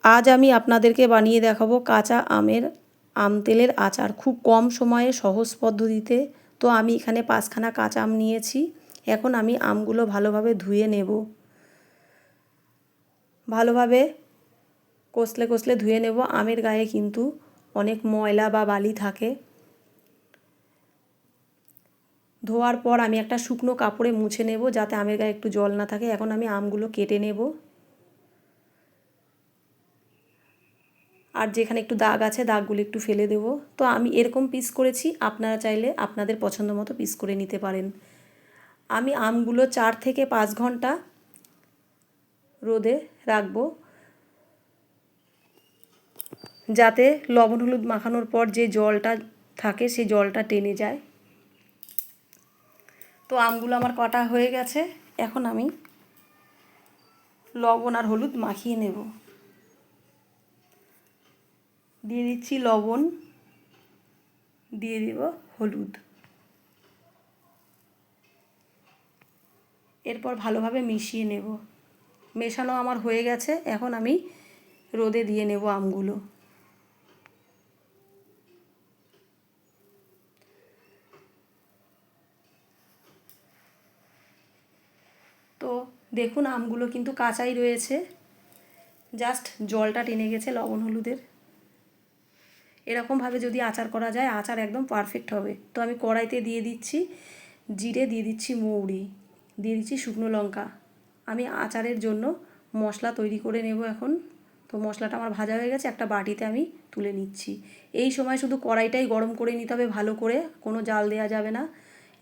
আজ আমি আপনাদেরকে বানিয়ে দেখাবো কাঁচা আমের আম তেলের আচার, খুব কম সময়ে সহজ পদ্ধতিতে। তো আমি এখানে 5খানা কাঁচা আম নিয়েছি। এখন আমি আমগুলো ভালোভাবে ধুয়ে নেব। ভালোভাবে কষলে কষলে ধুয়ে নেব। আমের গায়ে কিন্তু অনেক ময়লা বা বালি থাকে। ধোয়ার পর আমি একটা শুকনো কাপড়ে মুছে নেব, যাতে আমের গায়ে একটু জল না থাকে। এখন আমি আমগুলো কেটে নেব। আর যেখানে একটু দাগ আছে দাগগুলো একটু ফেলে দেব। তো আমি এরকম পিস করেছি, আপনারা চাইলে আপনাদের পছন্দ মতো পিস করে নিতে পারেন। আমি আমগুলো 4 থেকে 5 ঘন্টা রোদে রাখবো, যাতে লবণ হলুদ মাখানোর পর যে জলটা থাকে সেই জলটা টেনে যায়। তো আমগুলো আমার কাটা হয়ে গেছে। এখন আমি লবণ আর হলুদ মাখিয়ে নেব। দিয়ে দিচ্ছি লবণ, দিয়ে দেব হলুদ। এরপর ভালোভাবে মিশিয়ে নেব। মেশানো আমার হয়ে গেছে। এখন আমি রোদে দিয়ে নেব আমগুলো। তো দেখুন আমগুলো কিন্তু কাঁচাই রয়েছে, জাস্ট জলটা টেনে গেছে লবণ হলুদের। এরকমভাবে যদি আচার করা যায়, আচার একদম পারফেক্ট হবে। তো আমি কড়াইতে দিয়ে দিচ্ছি জিরে, দিয়ে দিচ্ছি মৌরি, দিয়ে দিচ্ছি শুকনো লঙ্কা। আমি আচারের জন্য মশলা তৈরি করে নেব এখন। তো মশলাটা আমার ভাজা হয়ে গেছে, একটা বাটিতে আমি তুলে নিচ্ছি। এই সময় শুধু কড়াইটাই গরম করে নিতে হবে ভালো করে, কোনো জাল দেওয়া যাবে না।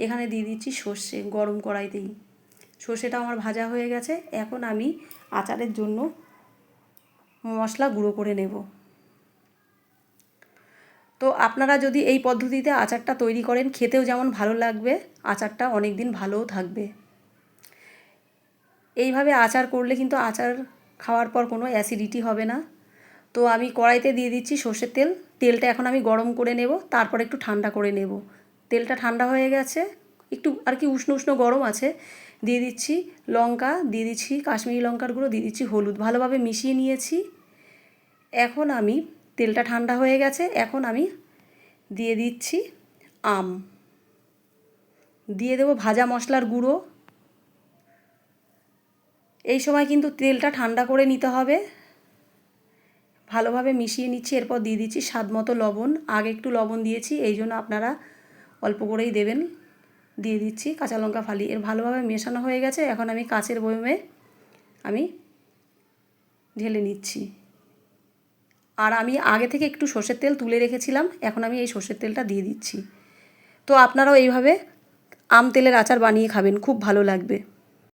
এখানে দিয়ে দিচ্ছি সর্ষে, গরম কড়াইতেই। সর্ষেটা আমার ভাজা হয়ে গেছে। এখন আমি আচারের জন্য মশলা গুঁড়ো করে নেব। তো আপনারা যদি এই পদ্ধতিতে আচারটা তৈরি করেন, খেতেও যেমন ভালো লাগবে, আচারটা অনেক দিন ভালোও থাকবে। এইভাবে আচার করলে কিন্তু আচার খাওয়ার পর কোনো অ্যাসিডিটি হবে না। তো আমি কড়াইতে দিয়ে দিচ্ছি সর্ষের তেল। তেলটা এখন আমি গরম করে নেব, তারপর একটু ঠান্ডা করে নেব। তেলটা ঠান্ডা হয়ে গেছে, একটু আর কি উষ্ণ উষ্ণ গরম আছে। দিয়ে দিচ্ছি লঙ্কা, দিয়ে দিচ্ছি কাশ্মীরি লঙ্কার গুঁড়ো, দিয়ে দিচ্ছি হলুদ, ভালোভাবে মিশিয়ে নিয়েছি। এখন আমি, তেলটা ঠান্ডা হয়ে গেছে, এখন আমি দিয়ে দিচ্ছি আম, দিয়ে দেবো ভাজা মশলার গুঁড়ো। এই সময় কিন্তু তেলটা ঠান্ডা করে নিতে হবে। ভালোভাবে মিশিয়ে নিচ্ছি। এরপর দিয়ে দিচ্ছি স্বাদ মতো লবণ। আগে একটু লবণ দিয়েছি, এই জন্য আপনারা অল্প করেই দেবেন। দিয়ে দিচ্ছি কাঁচা লঙ্কা ফালি। এর ভালোভাবে মেশানো হয়ে গেছে। এখন আমি কাঁচের বয়মে আমি ঢেলে নিচ্ছি। আর আমি আগে থেকে একটু সর্ষের তেল তুলে রেখেছিলাম, এখন আমি এই সর্ষের তেলটা দিয়ে দিচ্ছি। তো আপনারাও এইভাবে আম তেলের আচার বানিয়ে খাবেন, খুব ভালো লাগবে।